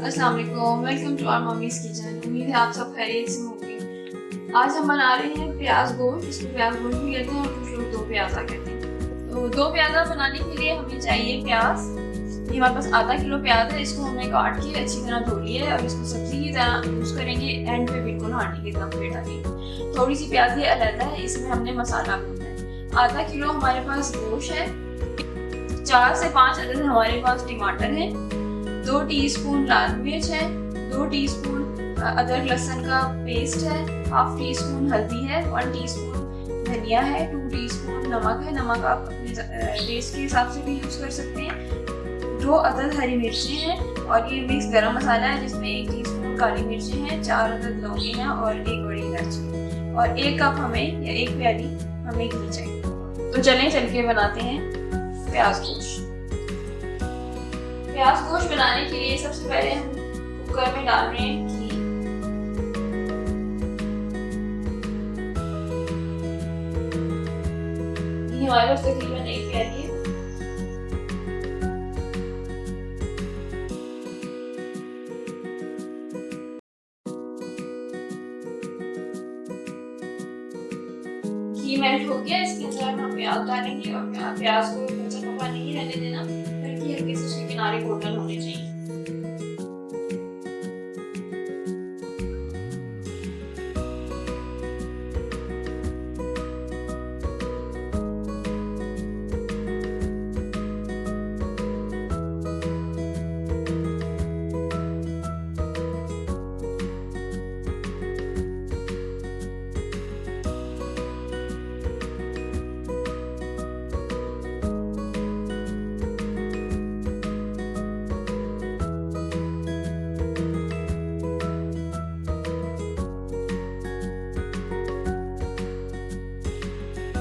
अस्सलाम वालेकुम, welcome to our mummy's kitchen. उम्मीद है आप सब खैरियत से होंगे। आज हम बना रहे हैं प्याज गोश्त। इसको प्याज गोश्त भी कहते हैं और कुछ लोग दो प्याज़ा कहते हैं। तो दो प्याज़ा बनाने के लिए हमें चाहिए प्याज। ये हमारे पास आधा किलो प्याज है। इसको हमने काट के अच्छी तरह धो लिया है और इसको सब्जी की तरह यूज़ करेंगे। एंड पे बिल्कुल हांडी की तरह प्लेट डालेंगे। थोड़ी सी प्याज ये अलग है, इसमें हमने मसाला भूनना है। आधा किलो हमारे पास गोश्त है। 4 से 5 अदद हमारे पास टमाटर है। 2 टीस्पून लाल मिर्च है। 2 टीस्पून अदरक लहसुन का पेस्ट है। हाफ टी स्पून हल्दी है। 1 टीस्पून धनिया है। 2 टीस्पून नमक है। नमक आप अपने टेस्ट के हिसाब से भी यूज़ कर सकते हैं। 2 अदद हरी मिर्ची हैं और ये मिक्स गरम मसाला है जिसमें 1 टीस्पून काली मिर्ची हैं, 4 अदद लौंगे हैं और 1 बड़ी इलायची और 1 कप हमें या 1 प्याली हमें घी चाहिए। तो चल के बनाते हैं प्याज गोश्त। प्याज गोश्त बनाने के लिए सबसे पहले हम कुकर में डाल रहे हैं घी। घी हमारे पास तकरीबन 1 प्याली है। घी मेल्ट हो गया। इसके अंदर हम प्याज डालेंगे और प्याज को कच्चा पका नहीं रहने देना, बल्कि हल्के से उसके किनारे गोल्डन होने चाहिए।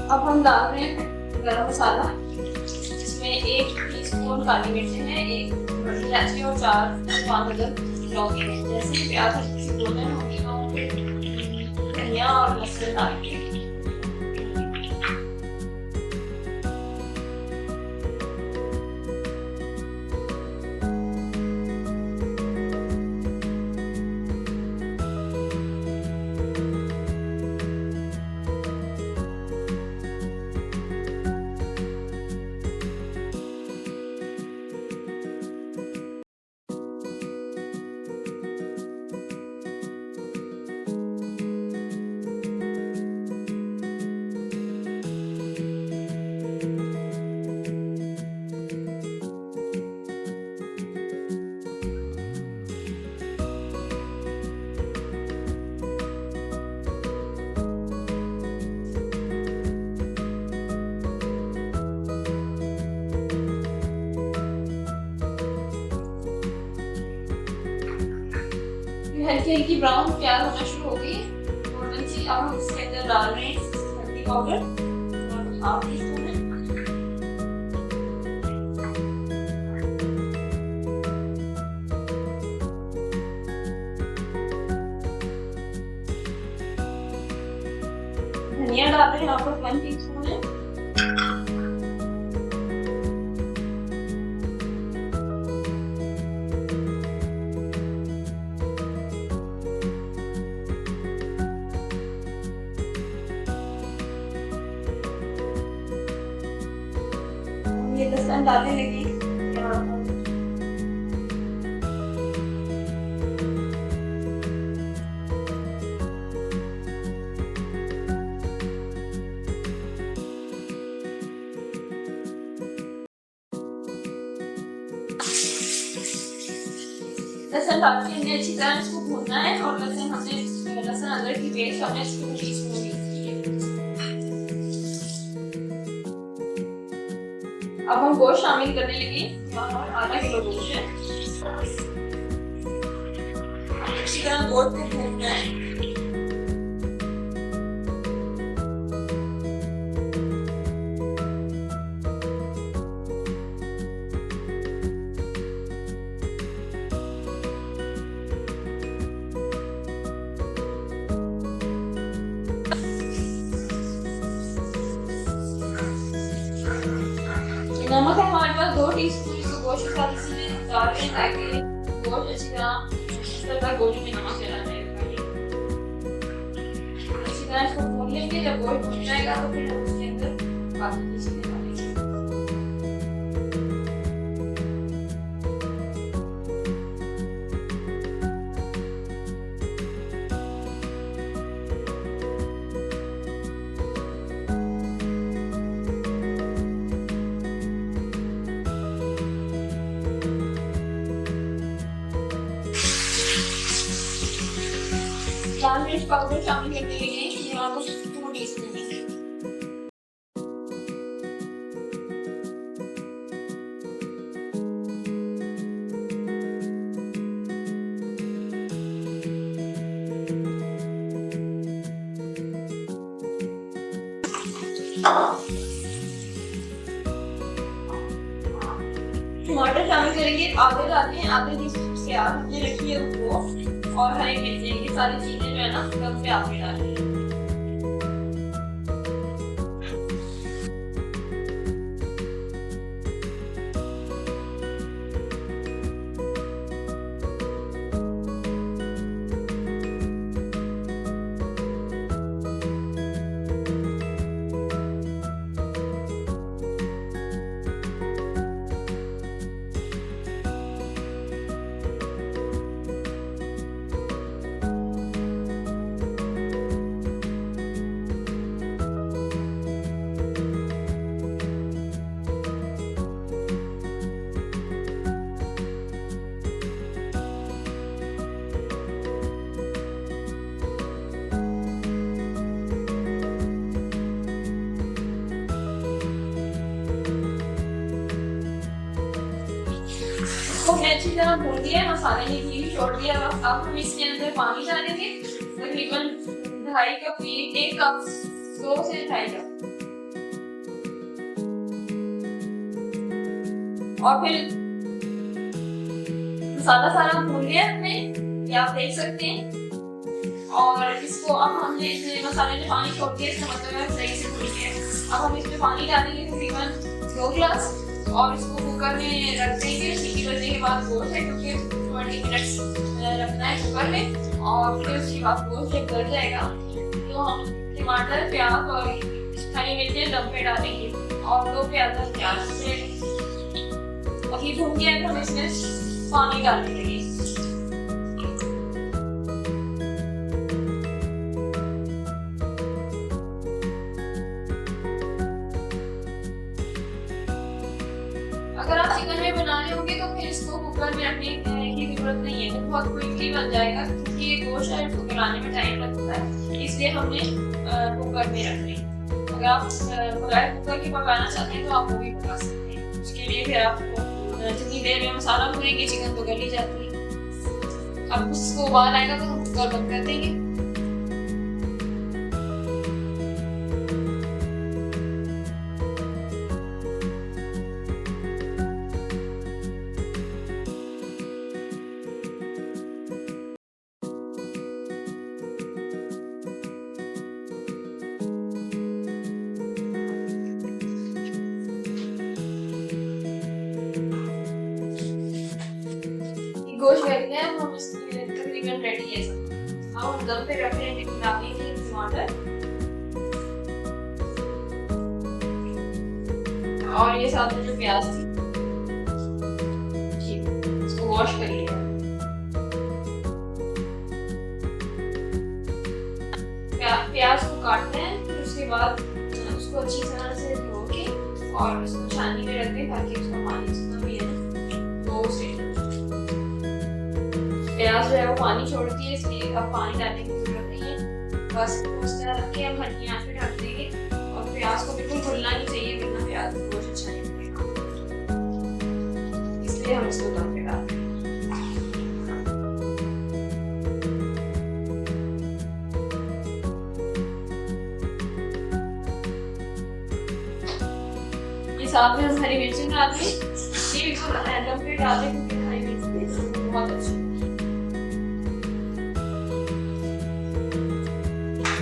अब हम डाल रहे हैं गरम मसाला। इसमें 1 टीस्पून काली मिर्च है, 1 बड़ी इलायची और 4-5 अदद लौंगे हैं। जैसे प्याज हल्की सी गोल्डन होगी तो धनिया और लहसुन डाल के हल्की हल्की ब्राउन प्याज होना शुरू हो गई है गोल्डन सी। अब हम इसके अंदर डाल रहे हैं हल्दी पाउडर और हाफ टी स्पून है। धनिया डाल रहे हैं यहाँ पर 1 टीस्पून है। ये लहसुन डालने लगी। लहसुन डाल के हमने अच्छी तरह इसको भूनना है और लहसुन अदरक की पेस्ट हमने इसको 2 टीस्पून यूज की है। अब हम गोश्त शामिल करने लगे। यहाँ आधा किलो गोश्त है। अच्छी तरह गोश्त को भूनना है। नमक है हमारे पास 2 टीस्पून। इसको गोश्त के साथ इसमें डाल रहे हैं ताकि गोश्त अच्छी तरह गोश्त में नमक चला जाएगा। अच्छी तरह इसको भून लेंगे। जब गोश्त भून जाएगा तो फिर हम उसके अंदर बाकी की चीजें डालेंगे। लाल मिर्च पाउडर शामिल करने लगे यहाँ पर 2 टीस्पून। टमाटर शामिल करेंगे, आधे डालते हैं, आधे जिससे आपने रखी है वो, और हरी मिर्ची। ये सारी चीजें जो है ना दम पे आपने डालनी है। अच्छी तरह भून दिया, मसाले ने घी छोड़ दिया। अब हम इसके अंदर पानी डालेंगे, तकरीबन 2.5 कप, 1 कप, 2 से 2.5 कप। और फिर मसाला सारा भून लिया हमने, ये आप देख सकते हैं। और इसको अब हमने इसमें मसाले ने पानी छोड़ दिया, इसका मतलब है सही से भून गया। अब हम इसमें पानी डालेंगे तकरीबन 2 गिलास, और इसको कुकर में रख देंगे। सीटी बजने के बाद गोश्त है, क्योंकि 20 मिनट रखना है कुकर में, और फिर उसके बाद गोश्त जब गल जाएगा तो हम टमाटर, प्याज और हरी मिर्चें दम पे डालेंगे, और 2 प्याज से अभी भून गया है तो हम इसमें पानी डाल देंगे। अगर आप चिकन में बना रहे होंगे तो फिर इसको कुकर में रखने की जरूरत नहीं है, तो बहुत क्विकली बन जाएगा, क्योंकि ये गोश्त है इसको गलाने में टाइम लगता है, इसलिए हमने कुकर में रख ली। अगर आप बगैर कुकर की पकाना चाहते हैं तो आप वो भी पका सकते हैं। उसके लिए फिर आपको जितनी देर में मसाला भूनेंगे चिकन तो गल ही जाती है। अब उसको उबाल आएगा तो हम कुकर बंद कर देंगे। गोश्त रख गया, हम इसमें तकरीबन रेडी है सब। अब हम दम पे रख रहे हैं, डालेंगे टमाटर और ये साथ में जो प्याज थी इसको वॉश कर लिया। प्याज को काटते हैं, फिर उसके बाद उसको अच्छी तरह से धो के और उसको छाननी में रख दें, ताकि उसका पानी जितना भी है वो से प्याज जो है वो पानी छोड़ती है, इसलिए अब पानी डालने की जरूरत नहीं है। बस उस तरह रख के हम हल्की आंच पे ढक देंगे, और प्याज को बिल्कुल भुनना नहीं चाहिए, वरना प्याज गोश्त अच्छा नहीं लगेगा, इसलिए हम इसको दम पे डालते हैं। ये साथ में हम हरी मिर्ची डालते हैं, ये बिल्कुल दम पे डालते हैं, क्योंकि हरी मिर्ची बहुत अच्छी।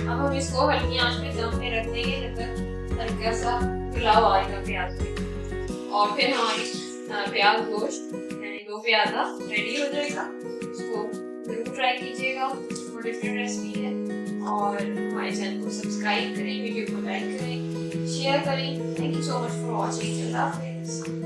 अब हम इसको हल्की आंच पे दम पे रख देंगे जब तक हल्का सा पुलाव आएगा प्याज में। और फिर हमारी प्याज गोश्त यानी 2 दो प्याज़ा रेडी हो जाएगा। इसको जरूर ट्राई कीजिएगा, वो डिफरेंट रेसिपी है। और हमारे चैनल को सब्सक्राइब करें, वीडियो को लाइक करें, शेयर करें। Thank you so much for watching. अल्लाह हाफिज़।